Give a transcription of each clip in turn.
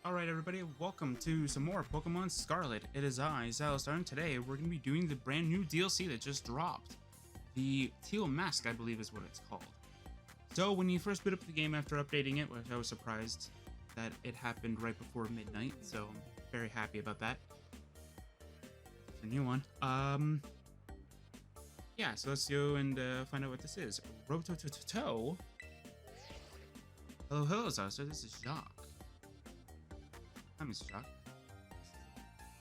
Alright everybody, welcome to some more Pokemon Scarlet. It is I, Xilestar, and today we're going to be doing the brand new DLC that just dropped. The Teal Mask, I believe is what it's called. So when you first boot up the game after updating it, which I was surprised that it happened right before midnight, so I'm very happy about that. It's a new one. Yeah, so let's go and find out what this is. Rotototo. Hello, Xilestar, this is Jacques. Hi, Mr. Jacques.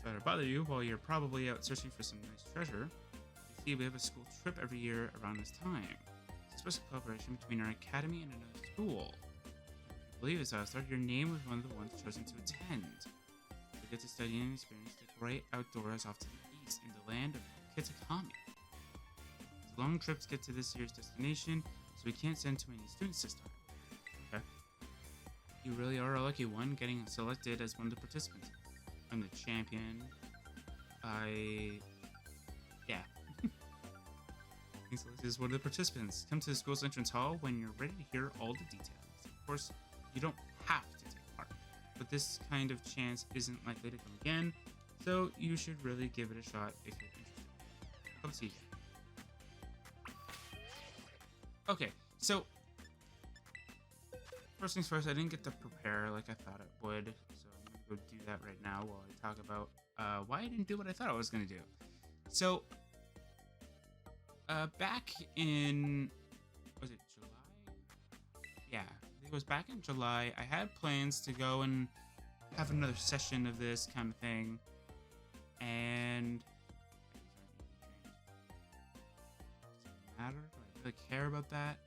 Sorry to bother you while you're probably out searching for some nice treasure. You see, we have a school trip every year around this time. It's a special collaboration between our academy and another school. If you believe it, Xilestar, your name was one of the ones chosen to attend. You get to study and experience the great outdoors off to the east in the land of Kitakami. It's a long trip to get to this year's destination, so we can't send too many students this time. Okay. You really are a lucky one, getting selected as one of the participants. I'm the champion. Yeah. Being selected as one of the participants. Come to the school's entrance hall when you're ready to hear all the details. Of course, you don't have to take part, but this kind of chance isn't likely to come again, so you should really give it a shot if you're interested. Hope to see you again. Okay, so first things first, I didn't get to prepare like I thought it would, so I'm gonna go do that right now while I talk about why I didn't do what I thought I was gonna do. So, back in, was it July? Yeah, I think it was back in July. I had plans to go and have another session of this kind of thing, and does it matter? Do I really care about that?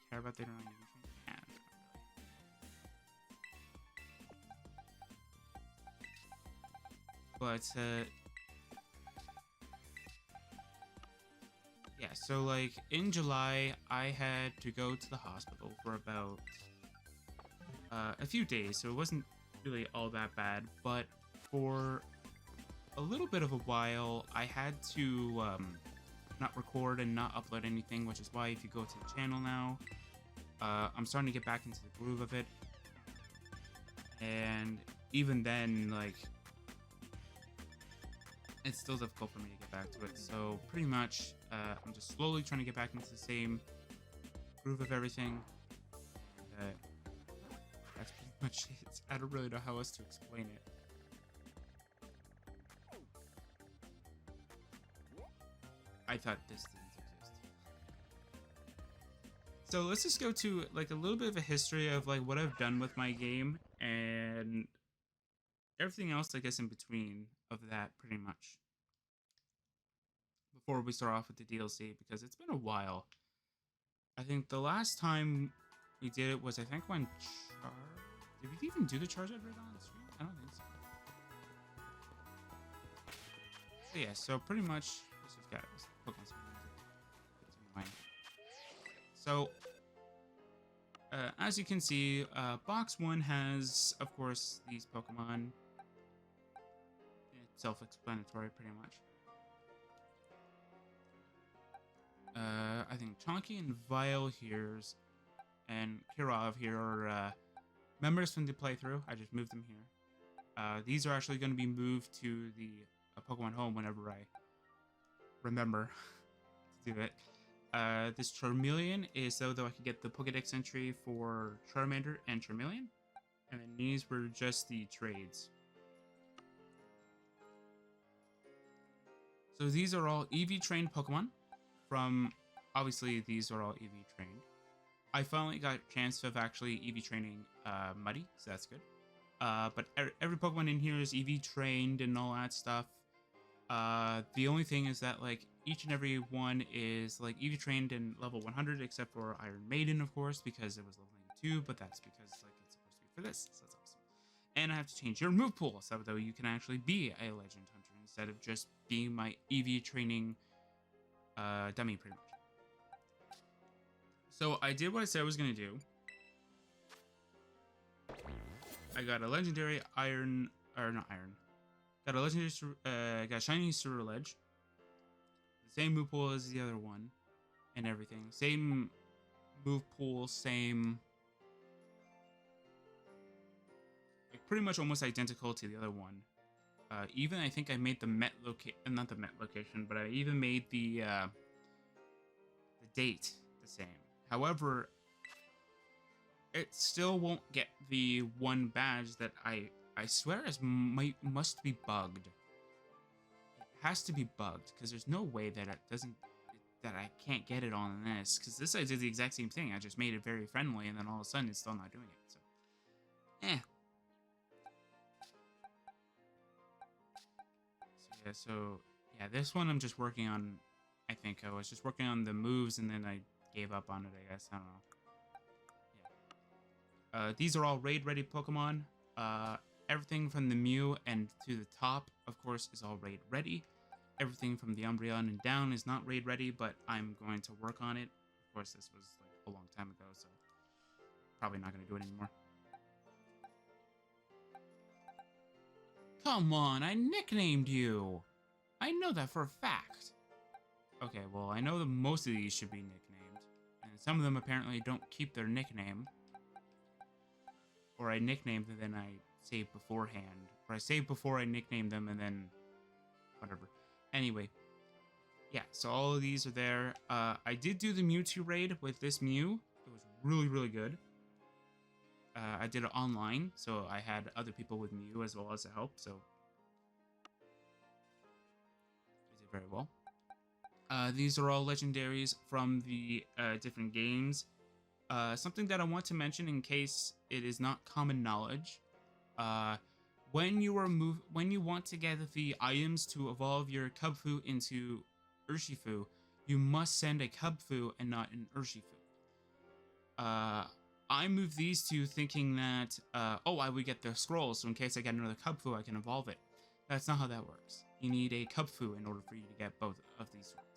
Care about the online nutrition? Yeah, not really. But yeah, so like in July I had to go to the hospital for about a few days, so it wasn't really all that bad, but for a little bit of a while I had to not record and not upload anything, which is why if you go to the channel now, I'm starting to get back into the groove of it, and even then, like, it's still difficult for me to get back to it, so pretty much, I'm just slowly trying to get back into the same groove of everything, and that's pretty much it. I don't really know how else to explain it. I thought this didn't exist. So let's just go to like a little bit of a history of like what I've done with my game and everything else, I guess, in between of that pretty much. Before we start off with the DLC, because it's been a while. I think the last time we did it was, I think, when did we even do the Charizard right on stream? I don't think so. So yeah, so pretty much this has got Pokemon. So, as you can see, box 1 has, of course, these Pokemon. It's self-explanatory, pretty much. I think Chonky and Vile here's and Kirov here are members from the playthrough. I just moved them here. These are actually going to be moved to the Pokemon home whenever I remember to do it. This Charmeleon is so that I could get the Pokedex entry for Charmander and Charmeleon. And then these were just the trades. So these are all EV trained Pokemon. From, obviously, these are all EV trained. I finally got a chance of actually EV training Muddy, so that's good. But every Pokemon in here is EV trained and all that stuff. The only thing is that, like, each and every one is, like, EV trained in level 100, except for Iron Maiden, of course, because it was level 92, but that's because, like, it's supposed to be for this, so that's awesome. And I have to change your move pool, so that you can actually be a Legend Hunter, instead of just being my EV training dummy, pretty much. So, I did what I said I was going to do. I got a Legendary Iron, or not Iron, got a legendary, got a shiny Ceruledge. The same move pool as the other one, and everything. Same move pool, same, like pretty much almost identical to the other one. Even I think I made the not the Met location, but I even made the date the same. However, it still won't get the one badge that I swear must be bugged. It has to be bugged because there's no way that it doesn't that I can't get it on this, because this I did the exact same thing. I just made it very friendly, and then all of a sudden it's still not doing it. So, So yeah, this one I'm just working on. I think I was just working on the moves, and then I gave up on it. I guess I don't know. These are all raid-ready Pokemon. Everything from the Mew and to the top, of course, is all raid-ready. Everything from the Umbreon and down is not raid-ready, but I'm going to work on it. Of course, this was like a long time ago, so probably not going to do it anymore. Come on, I nicknamed you! I know that for a fact. Okay, well, I know that most of these should be nicknamed, and some of them apparently don't keep their nickname. Or I nicknamed and then I saved beforehand. Or I saved before I nicknamed them and then whatever. Anyway, yeah, so all of these are there. I did do the Mewtwo raid with this Mew. It was really, really good. I did it online, so I had other people with Mew as well as help, so I did very well. These are all legendaries from the different games. Something that I want to mention in case it is not common knowledge, when you want to get the items to evolve your Cubfu into Urshifu, you must send a Cubfu and not an Urshifu. I moved these two thinking that, I would get the scrolls, so in case I get another Cubfu, I can evolve it. That's not how that works. You need a Cubfu in order for you to get both of these scrolls.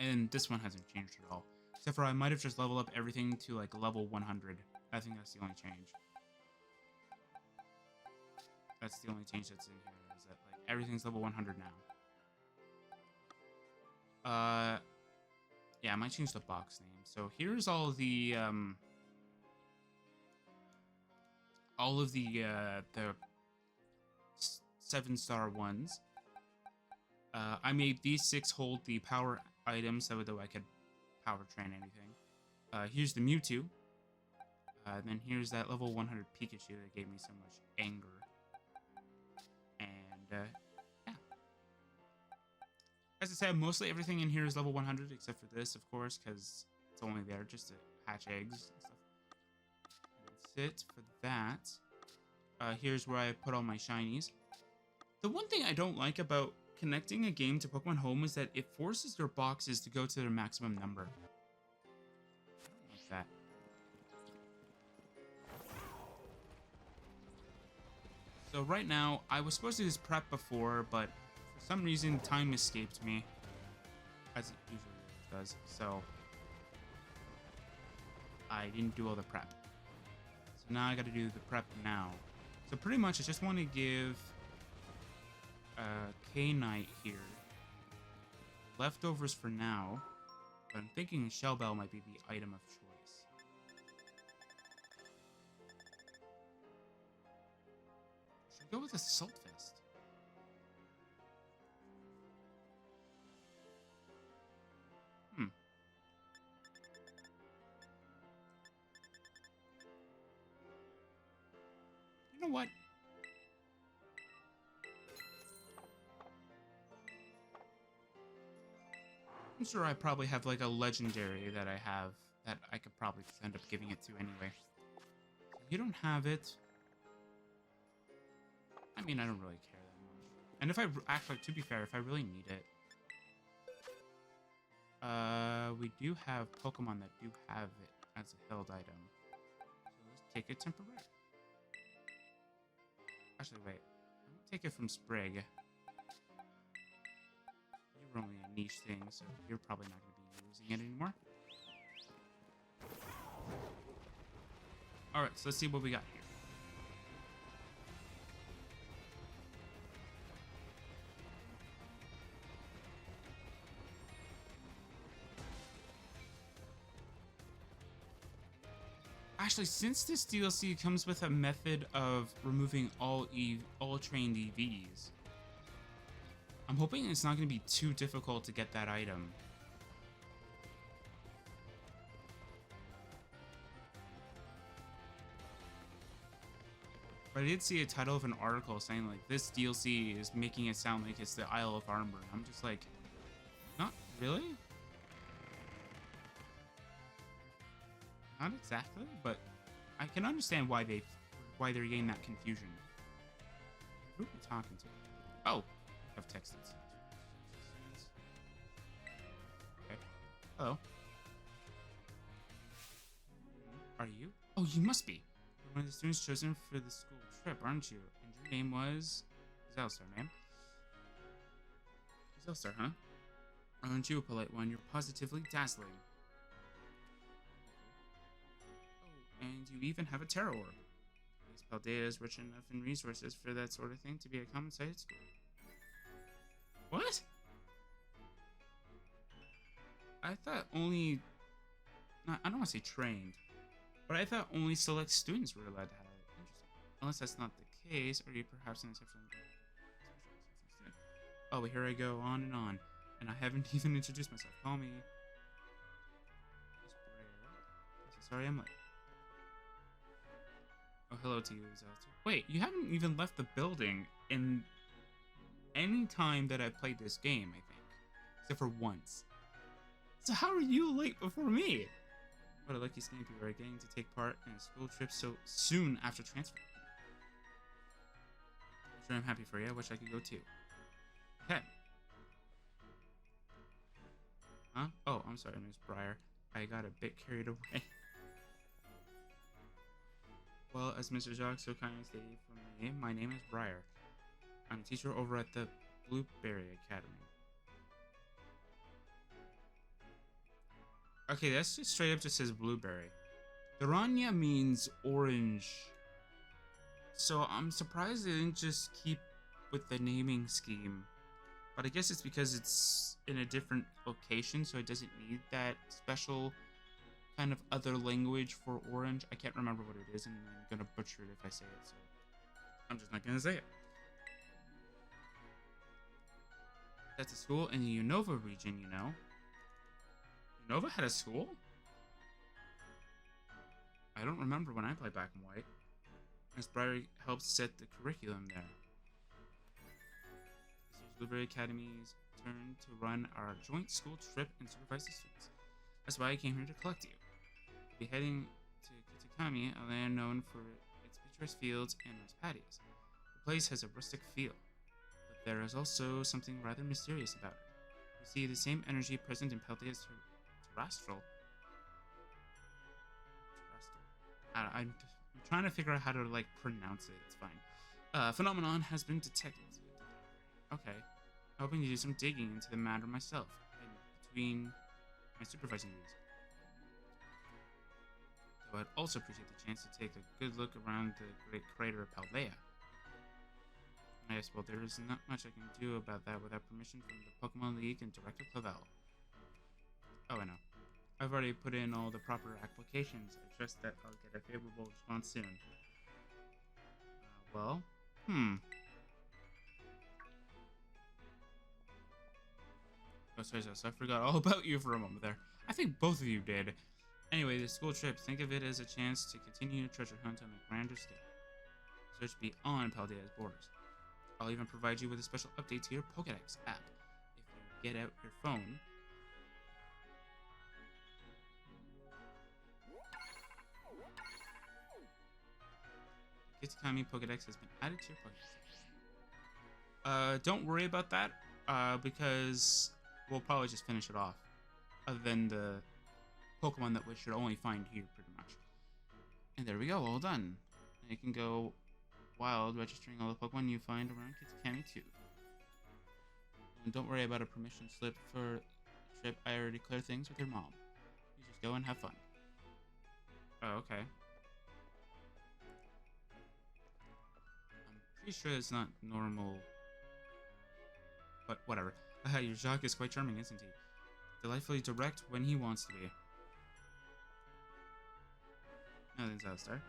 And this one hasn't changed at all. Except for I might have just leveled up everything to like level 100. I think that's the only change. That's the only change that's in here, is that like everything's level 100 now. Yeah, I might change the box name. So here's all the 7-star ones. I made these 6 hold the power items so that I could power train anything. Here's the Mewtwo. Then here's that level 100 Pikachu that gave me so much anger. And, yeah. As I said, mostly everything in here is level 100, except for this, of course, because it's only there just to hatch eggs and stuff. And that's it for that. Here's where I put all my shinies. The one thing I don't like about connecting a game to Pokemon Home is that it forces your boxes to go to their maximum number. I don't like that. So right now, I was supposed to do this prep before, but for some reason, time escaped me. As it usually does, so I didn't do all the prep. So now I gotta do the prep now. So pretty much, I just want to give K-Knight here leftovers for now, but I'm thinking Shell Bell might be the item of choice. Should I go with Assault Vest? You know what? I'm sure I probably have like a legendary that I have that I could probably just end up giving it to anyway. You don't have it. I mean, I don't really care that much. And if I actually, to be fair, if I really need it, we do have Pokemon that do have it as a held item. So let's take it temporarily. Actually, wait. I'm gonna take it from Sprig. You're only a niche thing, so you're probably not going to be using it anymore. Alright, so let's see what we got here. Actually, since this DLC comes with a method of removing all trained EVs, I'm hoping it's not going to be too difficult to get that item. But I did see a title of an article saying like this DLC is making it sound like it's the Isle of Armor. I'm just like, not really? Not exactly, but I can understand why they're getting that confusion. Who are we talking to? Oh, I've texted. Okay. Hello. Are you? Oh, you must be. You're one of the students chosen for the school trip, aren't you? And your name was Xilestar, ma'am. Xilestar, huh? Aren't you a polite one? You're positively dazzling. Oh, and you even have a terror orb. At least Paldea is rich enough in resources for that sort of thing to be a common sight at school. What? I thought only... I don't want to say trained, but I thought only select students were allowed to have it. Interesting. Unless that's not the case, or you perhaps an exception. Oh, but here I go, on, and I haven't even introduced myself. Call me... Sorry, I'm late. Oh, hello to you, Xilestar. Wait, you haven't even left the building in any time that I've played this game, I think. Except for once. So how are you late before me? What a lucky scheme you are getting to take part in a school trip so soon after transfer. I'm sure I'm happy for you. I wish I could go too. Okay. Huh? Oh, I'm sorry, Miss Briar. I got a bit carried away. Well, as Mr. Jacques so kindly stated for me, my name is Briar. I'm a teacher over at the Blueberry Academy. Okay, that's just straight up just says blueberry. Durania means orange. So I'm surprised they didn't just keep with the naming scheme. But I guess it's because it's in a different location, so it doesn't need that special kind of other language for orange. I can't remember what it is, and I'm gonna butcher it if I say it, so I'm just not gonna say it. That's a school in the Unova region, you know. Unova had a school? I don't remember when I played Black and White. Miss Briar helped set the curriculum there. This is Blueberry Academy's turn to run our joint school trip and supervise the students. That's why I came here to collect you. We'll be heading to Kitakami, a land known for its picturesque fields and rice paddies. The place has a rustic feel, but there is also something rather mysterious about it. You see the same energy present in Paldea's terrestrial. I'm trying to figure out how to like pronounce it. It's fine. Phenomenon has been detected. Okay, hoping to do some digging into the matter myself, and between my supervising duties. Though I'd also appreciate the chance to take a good look around the great crater of Paldea. Yes, well, there is not much I can do about that without permission from the Pokemon League and Director Clavel. Oh, I know. I've already put in all the proper applications. I trust that I'll get a favorable response soon. Oh, sorry, so I forgot all about you for a moment there. I think both of you did. Anyway, the school trip, think of it as a chance to continue a treasure hunt on a grander scale. Search beyond Paldea's borders. I'll even provide you with a special update to your Pokédex app. If you get out your phone... Kitakami Pokédex has been added to your Pokédex. Don't worry about that, because we'll probably just finish it off. Other than the Pokemon that we should only find here, pretty much. And there we go, all done. Now you can go wild, registering all the Pokemon you find around Kitakami too. And don't worry about a permission slip for the trip. I already cleared things with your mom. You just go and have fun. Oh, okay. I'm pretty sure it's not normal, but whatever. Your Jacques is quite charming, isn't he? Delightfully direct when he wants to be. Nothing, Xilestar.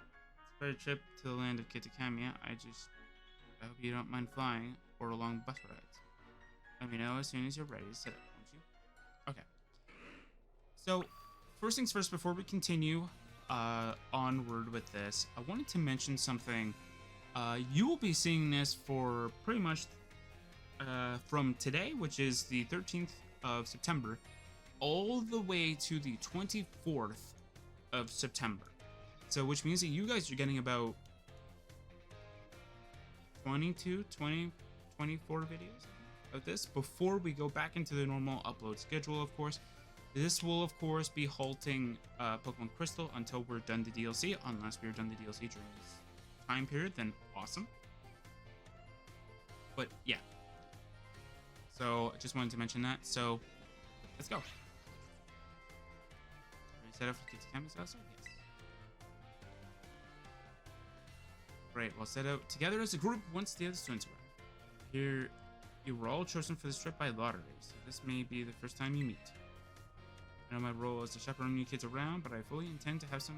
It's a trip to the land of Kitakamiya. I hope you don't mind flying or along bus rides. Let me know as soon as you're ready to set up, won't you? Okay. So, first things first, before we continue onward with this, I wanted to mention something. You will be seeing this for pretty much from today, which is the 13th of September, all the way to the 24th of September. So, which means that you guys are getting about 24 videos of this before we go back into the normal upload schedule, of course. This will, of course, be halting Pokemon Crystal until we're done the DLC, unless we're done the DLC during this time period, then awesome. But, yeah. So, I just wanted to mention that. So, let's go. Are you set up for Kitakami's house? Yes. Great, we'll set out together as a group once the other students arrive. Here, you were all chosen for this trip by lottery, so this may be the first time you meet. I know my role is to chaperone you kids around, but I fully intend to have some